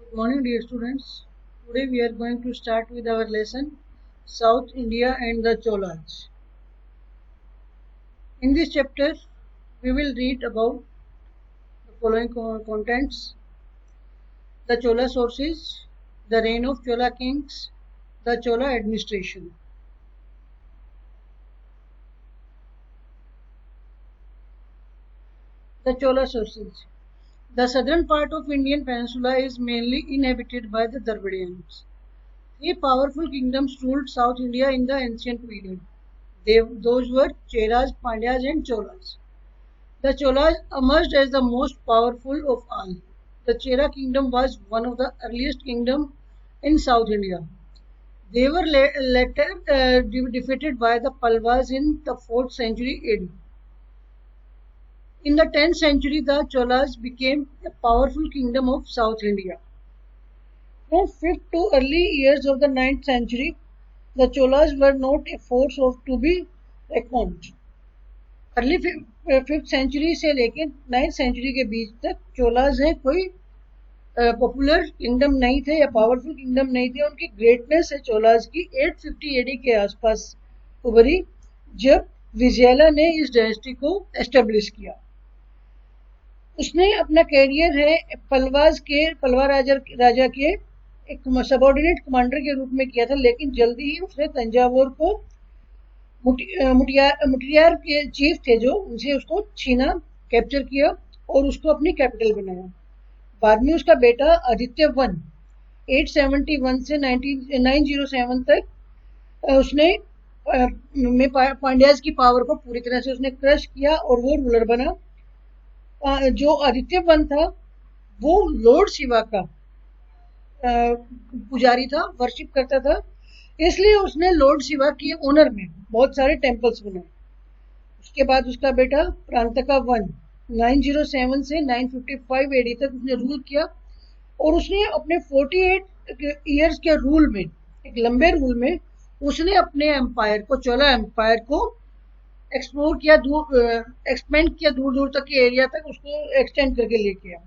Good morning, dear students. Today we are going to start with our lesson South India and the Cholas. In this chapter, we will read about the following contents: the Chola sources, the reign of Chola kings, the Chola administration. The Chola sources. The southern part of Indian peninsula is mainly inhabited by the Dravidians. Three powerful kingdoms ruled South India in the ancient period. Those were Cheras, Pandyas and Cholas. The Cholas emerged as the most powerful of all. The Chera kingdom was one of the earliest kingdoms in South India. They were later defeated by the Palwas in the 4th century AD. In the 10th century, the Cholas became a powerful kingdom of South India. From 5th to early years of the 9th century, the Cholas were not a force to be reckoned. Early 5th century से लेकर 9th century के बीच तक चोलाज हैं कोई popular kingdom नहीं थे या powerful kingdom नहीं थे. उनकी ग्रेटनेस है चोलाज की 850 एडी के आसपास उभरी जब विजयला ने इस डायनेस्टी को एस्टेब्लिश किया. उसने अपना कैरियर है पलवा राजा के एक सबऑर्डिनेट कमांडर के रूप में किया था, लेकिन जल्दी ही उसने तंजावुर को मुटियार के चीफ थे जो उनसे उसको छीना, कैप्चर किया और उसको अपनी कैपिटल बनाया. बाद में उसका बेटा आदित्य वन 871 से 907 तक उसने पांड्याज की पावर को पूरी तरह से उसने क्रश किया और वो रूलर बना. जो आदित्य वन था वो लॉर्ड शिवा का पुजारी था, वर्शिप करता था, इसलिए उसने लॉर्ड शिवा के ऑनर में बहुत सारे टेम्पल्स बनाए. उसके बाद उसका बेटा प्रांतका वन 907 से 955 एडी तक उसने रूल किया और उसने अपने 48 इयर्स के रूल में, एक लंबे रूल में, उसने अपने एम्पायर को, चोला एम्पायर को एक्सप्लोर किया, एक्सपेंड किया, दूर दूर तक के एरिया तक उसको एक्सटेंड करके लेके आया.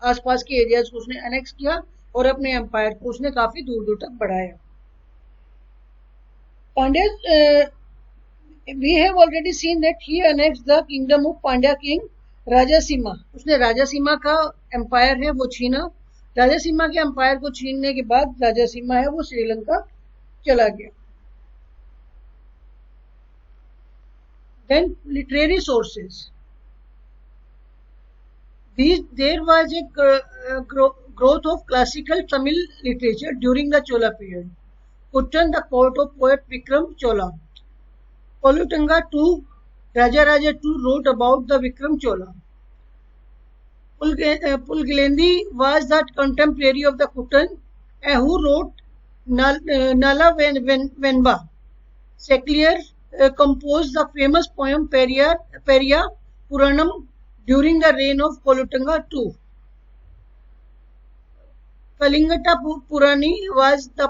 आसपास के एरियाज को उसने एनेक्स किया और अपने एम्पायर को उसने काफी दूर दूर तक बढ़ाया. Pandya, we have already seen that he annexed the kingdom of Pandya king राजासीमा. उसने राजासीमा का एम्पायर है वो छीना. राजासीमा के एम्पायर को छीनने के बाद राजासीमा है वो श्रीलंका चला गया. Then literary sources. There was a growth of classical Tamil literature during the Chola period. Kuttan, the court of poet Vikram Chola. Kolutanga II, Rajaraja II wrote about the Vikram Chola. Pulgilendi was the contemporary of the Kuttan, who wrote Nala Venba. Seclier composed the famous poem Periya Puranam during the reign of Kolutanga II. Kalingata Purani was a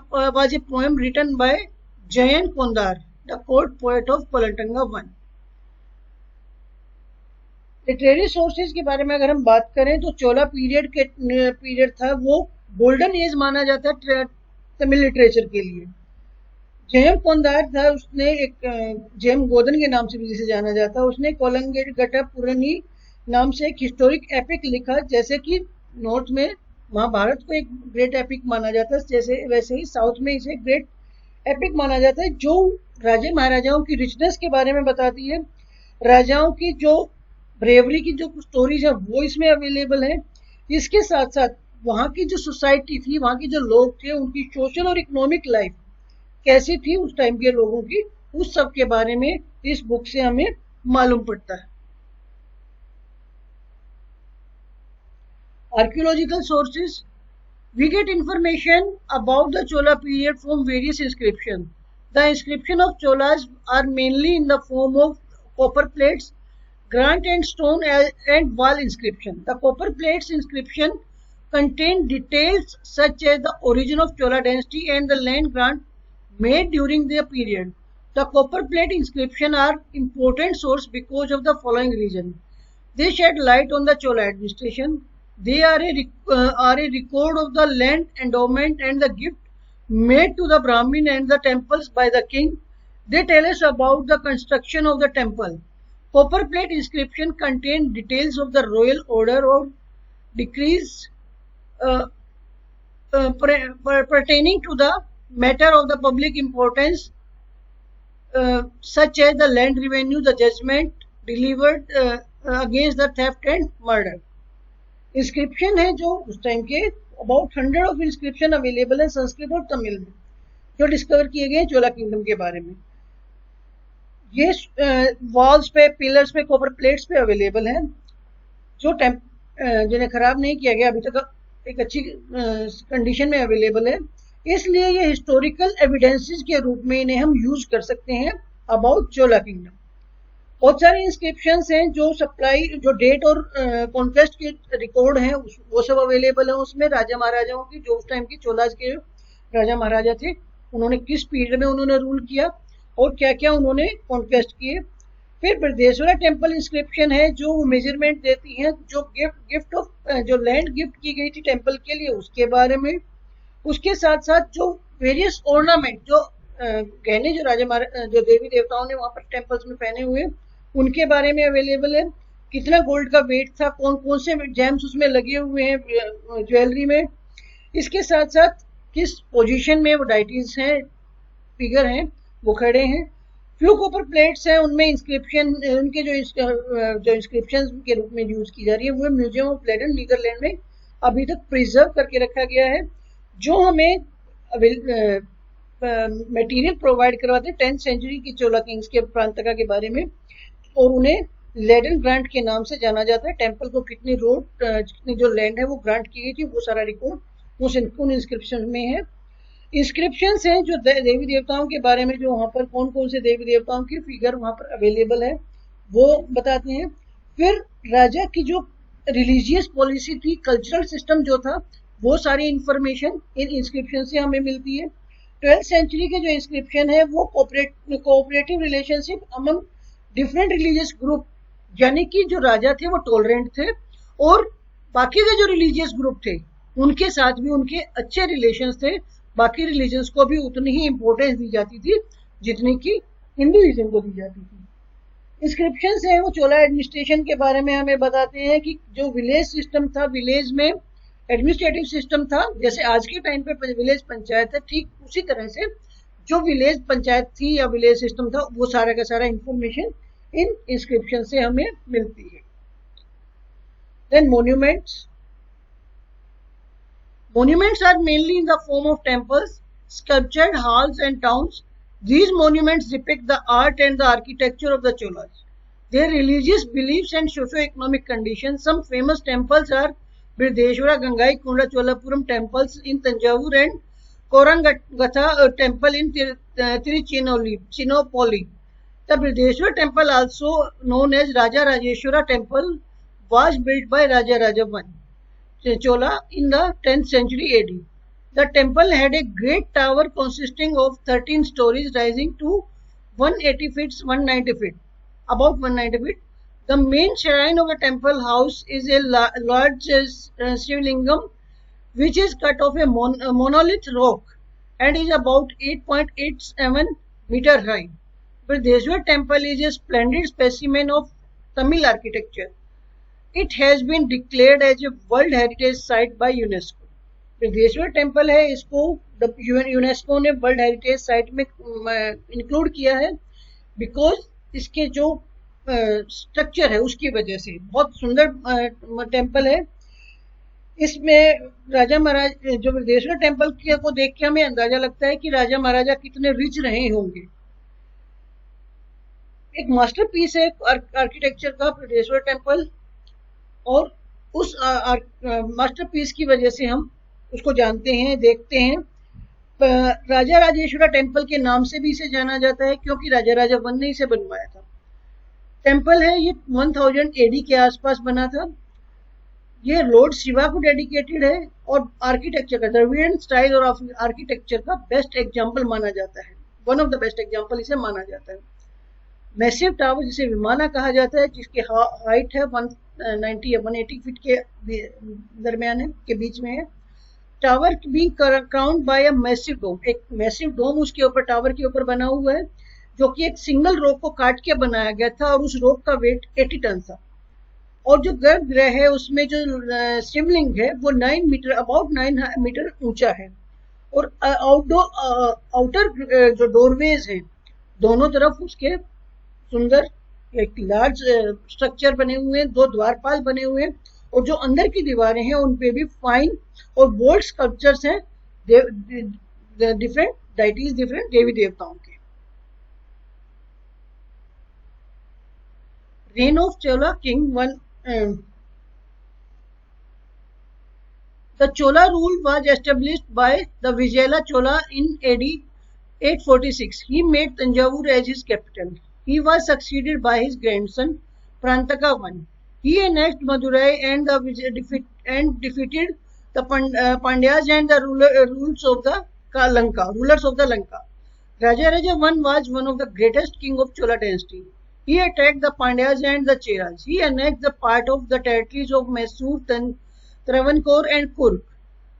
poem written by Jayan Kondar, the court poet of Kolutanga I. Literary sources के बारे में अगर हम बात करें तो चोला period था वो गोल्डन एज माना जाता है तमिल लिटरेचर के लिए. जयम कोंदार था, उसने एक जयम गोदन के नाम से भी जिसे जाना जाता है, उसने कोलंगटा पुरानी नाम से एक हिस्टोरिक एपिक लिखा. जैसे कि नॉर्थ में महाभारत को एक ग्रेट एपिक माना जाता है, जैसे वैसे ही साउथ में इसे ग्रेट एपिक माना जाता है, जो राजे महाराजाओं की रिचनेस के बारे में बताती है. राजाओं की जो ब्रेवरी की जो स्टोरीज है वो इसमें अवेलेबल है. इसके साथ साथ वहाँ की जो सोसाइटी थी, वहाँ के जो लोग थे, उनकी सोशल और इकोनॉमिक लाइफ कैसी थी उस टाइम के लोगों की, उस सब के बारे में इस बुक से हमें मालूम पड़ता है. Archaeological sources. We get information about the Chola period from various inscriptions. The inscriptions of Cholas are mainly in the form of copper plates, granite and stone and wall inscription. The copper plates inscription contain details such as the origin of Chola dynasty and the land grant made during the period. The copper plate inscription are important source because of the following reason. They shed light on the Chola administration. They are a record of the land endowment and the gift made to the Brahmin and the temples by the king. They tell us about the construction of the temple. Copper plate inscription contain details of the royal order or decrees uh, pertaining to the matter of the public importance, such as the land revenue, the judgment delivered against the theft and murder. Inscription है जो उस time के about 100 of inscription available है संस्कृत और तमिल में, जो discover किए गए चोला किंगडम के बारे में. ये वॉल्स पे, पिलर्स पे, कॉपर प्लेट्स पे अवेलेबल है, जो जिन्हें खराब नहीं किया गया, अभी तक एक अच्छी कंडीशन में अवेलेबल है. इसलिए ये हिस्टोरिकल एविडेंसेस के रूप में इन्हें हम यूज कर सकते हैं अबाउट चोला किंगडम. बहुत सारे इंस्क्रिप्शंस हैं जो सप्लाई, जो डेट और कॉन्क्वेस्ट के रिकॉर्ड हैं वो सब अवेलेबल है. उसमें राजा महाराजाओं की, जो उस टाइम की चोलाज के राजा महाराजा थे, उन्होंने किस पीरियड में उन्होंने रूल किया और क्या क्या उन्होंने कॉन्क्वेस्ट किए. फिर बृहदेश्वरा टेम्पल इंस्क्रिप्शन है जो मेजरमेंट देती है, जो गिफ्ट ऑफ जो लैंड गिफ्ट की गई थी टेम्पल के लिए उसके बारे में. उसके साथ साथ जो वेरियस ऑर्नामेंट, जो गहने जो जो देवी देवताओं ने वहां पर टेम्पल्स में पहने हुए, उनके बारे में अवेलेबल है. कितना गोल्ड का वेट था, कौन कौन से जेम्स उसमें लगे हुए हैं ज्वेलरी में. इसके साथ साथ किस पोजीशन में वो डाइटीज हैं, फिगर हैं, वो खड़े हैं. फ्यू कॉपर प्लेट्स हैं, उनमें इंस्क्रिप्शन, उनके जो इंस्क्रिप्शन के रूप में यूज की जा रही है वो म्यूजियम ऑफ लेडन नीदरलैंड में अभी तक प्रिजर्व करके रखा गया है, जो हमें मटेरियल प्रोवाइड करवाते हैं 10th सेंचुरी की चोला किंग्स के प्रांतका के बारे में. और उन्हें लेडन ग्रांट के नाम से जाना जाता है. टेम्पल को कितनी रोड, कितनी जो लैंड है वो ग्रांट की गई थी, वो सारा रिकॉर्ड उन इंस्क्रिप्शन में है. इंस्क्रिप्शंस हैं जो देवी देवताओं के बारे में, जो वहाँ पर कौन कौन से देवी देवताओं की फिगर वहाँ पर अवेलेबल है वो बताते हैं. फिर राजा की जो रिलीजियस पॉलिसी थी, कल्चरल सिस्टम जो था, वो सारी इंफॉर्मेशन इन इंस्क्रिप्शन से हमें मिलती है. 12th सेंचुरी के जो इंस्क्रिप्शन है वो cooperative relationship among different religious group, यानी कि जो राजा थे वो टॉलरेंट थे और बाकी के जो रिलीजियस ग्रुप थे उनके साथ भी उनके अच्छे रिलेशंस थे. बाकी रिलीजन्स को भी उतनी ही इंपॉर्टेंस दी जाती थी जितनी कि हिंदुइज्म को दी जाती थी. इंस्क्रिप्शंस हैं वो चोला एडमिनिस्ट्रेशन के बारे में हमें बताते हैं कि जो विलेज सिस्टम था, विलेज में एडमिनिस्ट्रेटिव सिस्टम था, जैसे आज के टाइम पे विलेज पंचायत है, ठीक उसी तरह से जो विलेज पंचायत थी या विलेज सिस्टम था, वो सारा का सारा इंफॉर्मेशन इन इंस्क्रिप्शन से हमें मिलती है. Then monuments. Monuments are mainly in the form of temples, sculptured halls and towns. These monuments depict the art and the architecture of the Cholas, their religious beliefs and socio-economic conditions. Some famous temples are Brihdeshwara, Gangaikonda, Cholapuram temples in Tanjavur and Korangatha temple in Tiruchinoppally. The Brihdeshwara temple, also known as Raja Rajeshwara temple, was built by Raja Raja I Chola in the 10th century AD. The temple had a great tower consisting of 13 stories rising to 180 feet, 190 feet, about 190 feet. The main shrine of the temple house is a large Shivlingam, which is cut off a monolith rock and is about 8.87 meter high. Brihdeshwara temple is a splendid specimen of Tamil architecture. It has been declared as a World Heritage Site by UNESCO. Brihadeshwara temple है, इसको UNESCO ने world heritage site में include किया है because इसके जो structure है उसकी वजह से. बहुत सुंदर टेम्पल है. इसमें राजा महाराज, जो बृहदेश्वर टेम्पल को देख के हमें अंदाजा लगता है कि राजा महाराजा कितने रिच रहे होंगे. एक मास्टरपीस है आर्किटेक्चर का बृहदेश्वर टेम्पल, और उस मास्टरपीस की वजह से हम उसको जानते हैं, देखते हैं. राजा राजेश्वरा टेम्पल के नाम से भी इसे जाना जाता है क्योंकि राजा राजा वन ने इसे बनवाया था. टेम्पल है ये 1000 AD के आसपास बना था. ये लॉर्ड शिवा को डेडिकेटेड है और आर्किटेक्चर का, द्रविडियन स्टाइल और आर्किटेक्चर का बेस्ट एग्जाम्पल माना जाता है. One of the best example इसे माना जाता है. मैसिव टावर जिसे विमाना कहा जाता है, जिसकी हाइट है 90 या 180 फीट के दरमियान है, के बीच में है। Tower being crowned by a massive dome, एक मैसिव डोम उसके ऊपर टावर के ऊपर बना हुआ है, जो कि एक सिंगल रोक को काट के बनाया गया था और उस रोक का वेट 80 टन था। और जो गर्भगृह है उसमें जो शिवलिंग है वो 9 मीटर, अबाउट 9 मीटर ऊंचा है। और आउटर जो डोरवेज हैं दोनों तरफ उसके सुंदर एक लार्ज स्ट्रक्चर बने हुए हैं, 2 द्वारपाल बने हुए हैं, और जो अंदर की दीवारें हैं उन पे भी फाइन और बोल्ड स्कल्पचर्स हैं डिफरेंट डाइटीज, डिफरेंट देवी देवताओं के। Rain of Chola king one, the Chola rule was established by the Vijayala Chola in AD 846. He made Tanjavur as his capital. He was succeeded by his grandson Prantaka I. He annexed Madurai and defeated the Pandyas and the rulers of the Lanka. Rajaraja I was one of the greatest king of Chola dynasty. He attacked the Pandyas and the Cheras. He annexed the part of the territories of Mysore, Travancore and Kurg.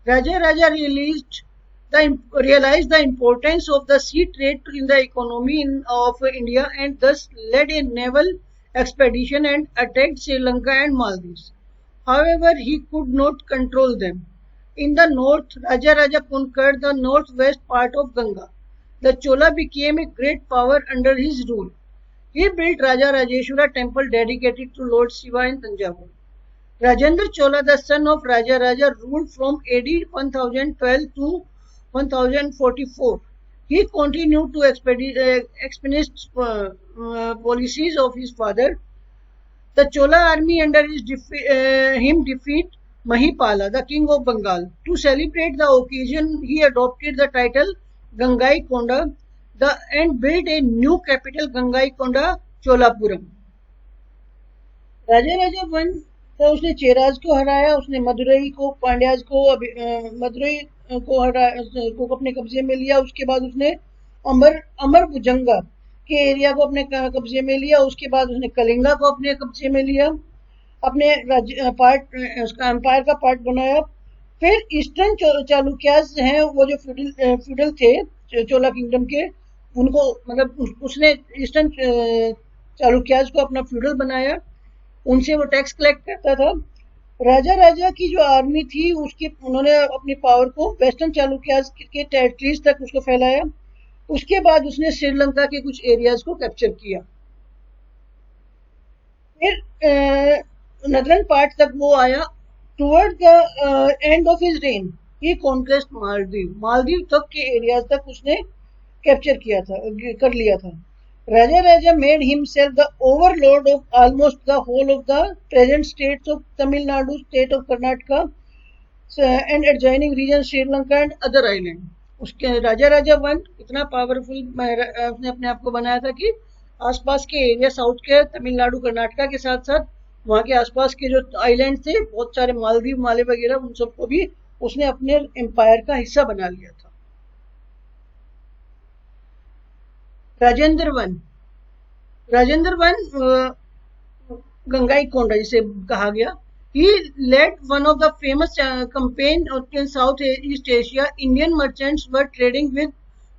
Raja realized the importance of the sea trade in the economy of India and thus led a naval expedition and attacked Sri Lanka and Maldives. However, he could not control them. In the north, Raja conquered the northwest part of Ganga. The Chola became a great power under his rule. He built Raja Rajeshwara temple dedicated to Lord Shiva in Tanjavur. Rajendra Chola, the son of Raja, ruled from AD 1012 to 1044. He continued to expedite policies of his father. The Chola army under him defeat Mahipala, the king of Bengal. To celebrate the occasion, he adopted the title Gangaikonda and built a new capital, Gangaikonda Cholapuram. Raja I, तो उसने चेराज को हराया, उसने मदुरई को, पांड्याज को, मदुरई को अपने कब्जे में लिया। उसके बाद उसने अमर भुजंगा के एरिया को अपने कब्जे में लिया। उसके बाद उसने कलिंगा को अपने कब्जे में लिया, अपने उसका एम्पायर का पार्ट बनाया। फिर ईस्टर्न चालुक्यास हैं, वो जो फ्यूडल थे चोला किंगडम के, उनको मतलब उसने ईस्टर्न चालुक्यास को अपना फ्यूडल बनाया, उनसे वो टैक्स कलेक्ट करता था। राजा की जो आर्मी थी उसकी उन्होंने अपनी पावर को वेस्टर्न चालुक्यास के टेरिटरीज तक उसको फैलाया। उसके बाद उसने श्रीलंका के कुछ एरियाज को कैप्चर किया। फिर नदरन पार्ट तक वो आया। Toward the end of his rain he conquest Maldives तक के एरियाज तक उसने कैप्चर किया था, कर लिया था। Raja made himself the overlord of almost the whole of the present states of Tamil Nadu, state of Karnataka, and adjoining regions Sri Lanka and other islands. उसके Raja I इतना powerful उसने अपने आप को बनाया था कि आसपास के एरिया साउथ के तमिलनाडु कर्नाटका के साथ साथ वहाँ के आसपास के जो आइलैंड थे, बहुत सारे मालदीव माले वगैरह, उन सबको भी उसने अपने एम्पायर का हिस्सा बना लिया था। राजेंद्र I गंगाईकोंडा जिसे कहा गया, he led one of the famous campaign in Southeast Asia. Indian merchants were trading with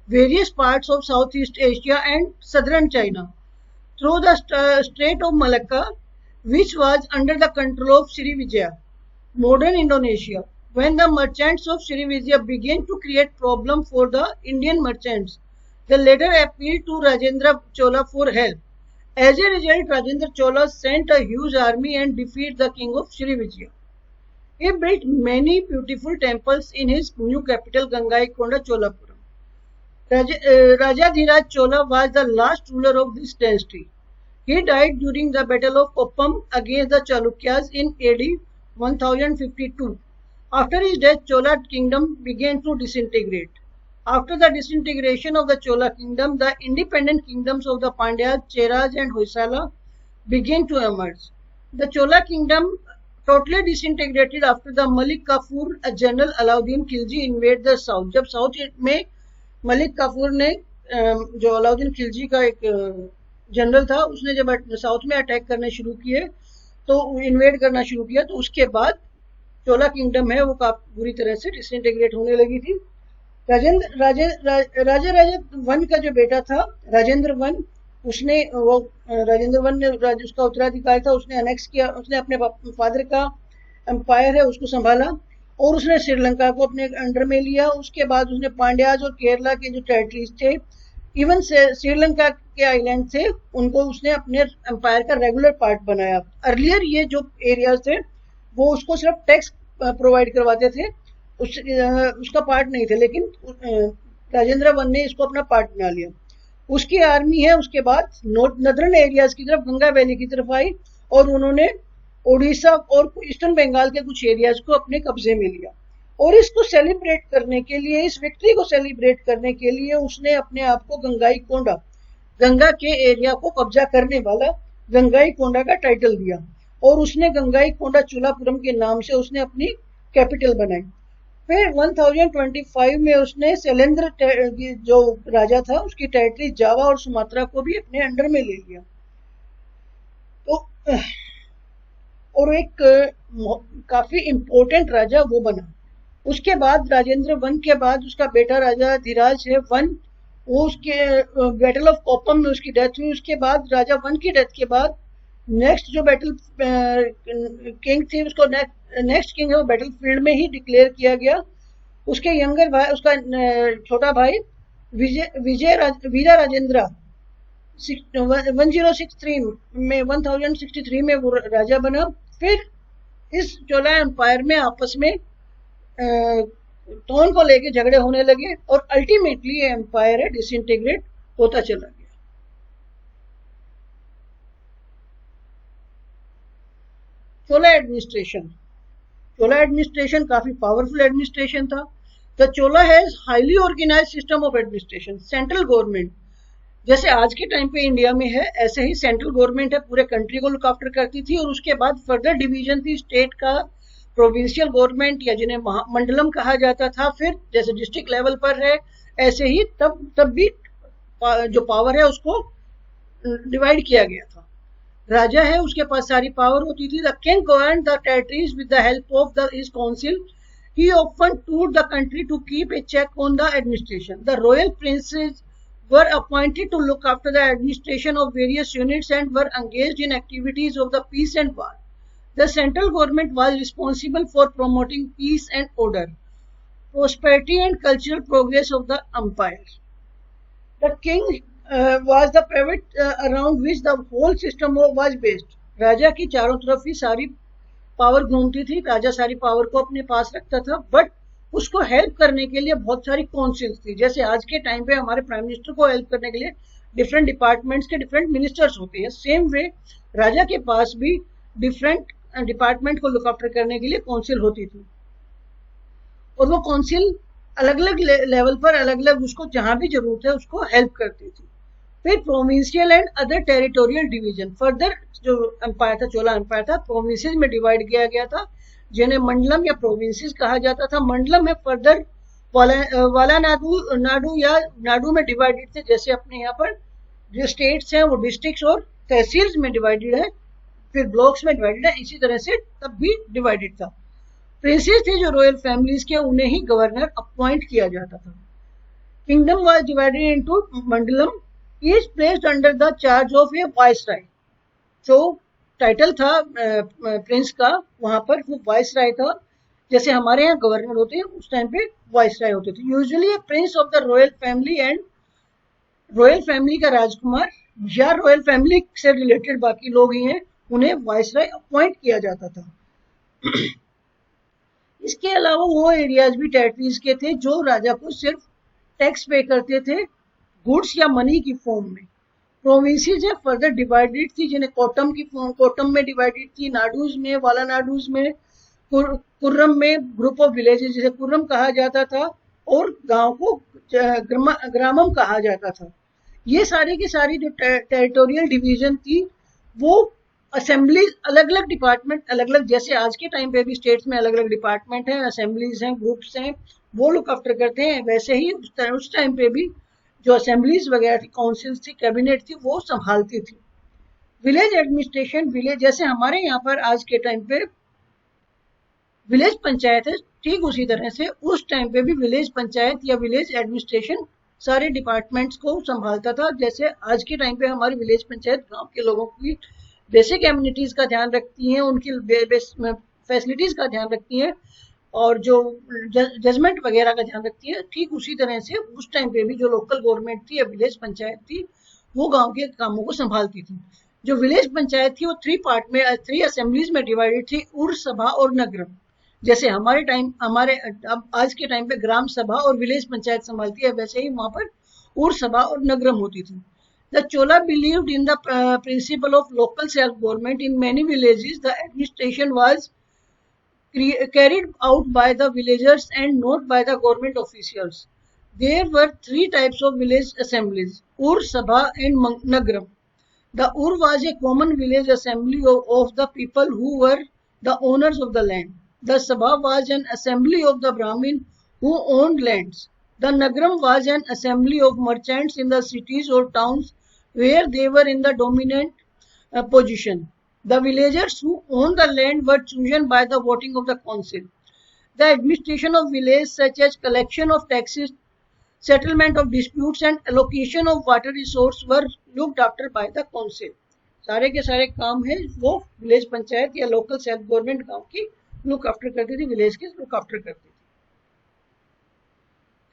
various parts of Southeast Asia and southern China through the Strait of Malacca, which was under the control of Srivijaya, modern Indonesia. When the merchants of Srivijaya began to create problem for the Indian merchants, the latter appealed to Rajendra Chola for help. As a result, Rajendra Chola sent a huge army and defeated the king of Srivijaya. He built many beautiful temples in his new capital Gangaikonda Cholapuram. Rajadhiraj Chola was the last ruler of this dynasty. He died during the Battle of Koppam against the Chalukyas in AD 1052. After his death, Chola kingdom began to disintegrate. After the disintegration of the Chola kingdom, the independent kingdoms of the Pandyas, Cheras and Hoysala began to emerge. The Chola kingdom totally disintegrated after the Malik Kafur, a general Alauddin Khilji invaded the south. जब south में मलिक काफूर ने जो अलाउद्दीन खिलजी का एक general था, उसने जब south में अटैक करने शुरू किए तो इन्वेड करना शुरू किया। तो उसके बाद चोला किंगडम है वो काफी बुरी तरह से डिसइंटीग्रेट होने लगी थी। राजा वन का जो बेटा था राजेंद्र वन, उसने वो राजेंद्र वन ने उसका उत्तराधिकारी था, उसने अनेक्स किया, उसने अपने फादर का एम्पायर है उसको संभाला और उसने श्रीलंका को अपने अंडर में लिया। उसके बाद उसने पांड्याज और केरला के जो टेरिटरीज थे, इवन श्रीलंका के आइलैंड थे, उनको उसने अपने एम्पायर का रेगुलर पार्ट बनाया। अर्लियर ये जो एरियाज थे वो उसको सिर्फ टैक्स प्रोवाइड करवाते थे, उसका पार्ट नहीं थे, लेकिन राजेंद्र वन ने इसको अपना पार्ट बना लिया। उसकी आर्मी है उसके बाद नदर्न एरियाज की तरफ, गंगा वैली की तरफ आई और उन्होंने ओडिशा और ईस्टर्न बंगाल के कुछ एरियाज को अपने कब्जे में लिया। और इसको सेलिब्रेट करने के लिए, इस विक्ट्री को सेलिब्रेट करने के लिए उसने अपने आप को गंगाई कोंडा, गंगा के एरिया को कब्जा करने वाला गंगाई कोंडा का टाइटल दिया और उसने गंगाई कोंडा चोलापुरम के नाम से उसने अपनी कैपिटल बनाई। फिर 1025 में उसने शैलेंद्र जो राजा था उसकी टेरिटरी जावा और सुमात्रा को भी अपने अंडर में ले लिया। तो और एक काफी इंपॉर्टेंट राजा वो बना। उसके बाद राजेंद्र वन के बाद उसका बेटा राजा धीराज है वन, वो उसके बैटल ऑफ कोपम में उसकी डेथ हुई। उसके बाद राजा वन की डेथ के बाद नेक्स्ट जो बैटल किंग थी, उसको नेक्स्ट किंग है वो बैटल फील्ड में ही डिक्लेयर किया गया। उसके यंगर भाई, उसका छोटा भाई वीरा राजेंद्र 1063 में वो राजा बना। फिर इस चोला एम्पायर में आपस में टोन को लेके झगड़े होने लगे और अल्टीमेटली ये एम्पायर है डिसइंटीग्रेट होता चला गया। चोला एडमिनिस्ट्रेशन काफी पावरफुल एडमिनिस्ट्रेशन था। The Chola has highly organised system of administration. Central government जैसे आज के टाइम पे इंडिया में है, ऐसे ही सेंट्रल गवर्नमेंट है पूरे कंट्री को लुक आफ्टर करती थी। और उसके बाद फर्दर डिवीजन थी स्टेट का, प्रोविंशियल गवर्नमेंट या जिन्हें मंडलम कहा जाता था। फिर जैसे डिस्ट्रिक्ट लेवल पर है ऐसे ही तब भी जो पावर है उसको डिवाइड किया गया था। राजा है उसके पास सारी पावर होती थी। The king govern the territories with the help of the his council. He often toured the country to keep a check on the administration. The royal princes were appointed to look after the administration of various units and were engaged in activities of the peace and war. The central government was responsible for promoting peace and order, prosperity and cultural progress of the empire. The king was the pivot around which the whole system was based. राजा की चारों तरफ ही सारी power घूमती थी, राजा सारी power को अपने पास रखता था, बट उसको हेल्प करने के लिए बहुत सारी काउंसिल्स थी। जैसे आज के टाइम पे हमारे प्राइम मिनिस्टर को हेल्प करने के लिए डिफरेंट डिपार्टमेंट्स के डिफरेंट मिनिस्टर्स होते हैं, सेम वे राजा के पास भी डिफरेंट डिपार्टमेंट को लुक आफ्टर करने के लिए काउंसिल होती थी। और वो काउंसिल अलग अलग लेवल पर अलग अलग उसको जहां भी जरूरत है उसको हेल्प करती थी। फिर provincial and other territorial division, further जो एम्पायर था, चोला एम्पायर था, प्रोविंसेस में डिवाइड किया गया था जिन्हें मंडलम या प्रोविंसेस कहा जाता था। मंडलम में फर्दर वाला नाडु या नाडु में डिवाइडेड थे। जैसे अपने यहाँ पर जो स्टेट्स हैं वो डिस्ट्रिक्ट्स और तहसील्स में डिवाइडेड है, फिर ब्लॉक्स में डिवाइडेड है, इसी तरह से तब भी डिवाइडेड था। प्रिंसेस थे जो रॉयल फैमिलीज के, उन्हें ही गवर्नर अपॉइंट किया जाता था। Kingdom was divided into mandalam, each placed under the charge of a viceroy. जो टाइटल था प्रिंस का वहां पर वो वाइसराय था। जैसे हमारे यहाँ गवर्नर होते हैं उस टाइम पे वाइसराय होते थे। Usually Prince of the royal family and royal family का राजकुमार या रॉयल फैमिली से रिलेटेड बाकी लोग ही हैं, उन्हें वाइसराय अपॉइंट किया जाता था। इसके अलावा वो एरियाज भी टेरिटरीज के थे जो राजा को सिर्फ टैक्स पे करते थे गुड्स या मनी की फॉर्म में। प्रोविंसेस है फर्दर डिवाइडेड थी, जिन्हें कोटम में डिवाइडेड थी, नाडूज में, वाला नाडूज में, कुर्रम में ग्रुप ऑफ विलेजेस जिसे कुर्रम कहा जाता था, और गांव को ग्रामम कहा जाता था। ये सारी की सारी जो टेरिटोरियल डिवीजन थी वो असेंबलीज, अलग अलग डिपार्टमेंट अलग अलग, जैसे आज के टाइम पे भी स्टेट्स में अलग अलग डिपार्टमेंट हैं, असेंबलीज हैं, ग्रुप्स हैं, वो लुक आफ्टर करते हैं। वैसे ही उस टाइम पे भी जो असेंबलीज वगैरह थी, काउंसिल्स थी, कैबिनेट थी, वो संभालती थी। विलेज एडमिनिस्ट्रेशन, विलेज जैसे हमारे यहाँ पर आज के टाइम पे विलेज पंचायत है, ठीक उसी तरह से उस टाइम पे भी विलेज पंचायत या विलेज एडमिनिस्ट्रेशन सारे डिपार्टमेंट्स को संभालता था। जैसे आज के टाइम पे हमारी विलेज पंचायत गांव के लोगों की बेसिक एमिनिटीज का ध्यान रखती हैं, उनकी फैसिलिटीज का ध्यान रखती हैं और जो जजमेंट वगैरह का ध्यान रखती है, ठीक उसी तरह से उस टाइम पे भी जो लोकल गवर्नमेंट थी या विलेज पंचायत थी वो गांव के कामों को संभालती थी। जो विलेज पंचायत थी वो थ्री असेंबलीज में डिवाइडेड थी, उर सभा और नगरम। जैसे हमारे अब आज के टाइम पे ग्राम सभा और विलेज पंचायत संभालती है, वैसे ही वहां पर उर सभा और नगरम होती थी। The Chola believed in the principle of local self government in many villages. The administration was carried out by the villagers and not by the government officials. There were three types of village assemblies: Ur, Sabha and Nagram. The Ur was a common village assembly of the people who were the owners of the land. The Sabha was an assembly of the Brahmin who owned lands. The Nagram was an assembly of merchants in the cities or towns where they were in the dominant position. The villagers who owned the land were chosen by the voting of the council. The administration of village, such as collection of taxes, settlement of disputes and allocation of water resource, were looked after by the council. सारे के सारे काम है वो village panchayat या local self government गांव की look after करती थी, विलेज के लुक आफ्टर करती थी।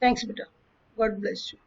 थैंक्स बेटा, गॉड ब्लेस यू।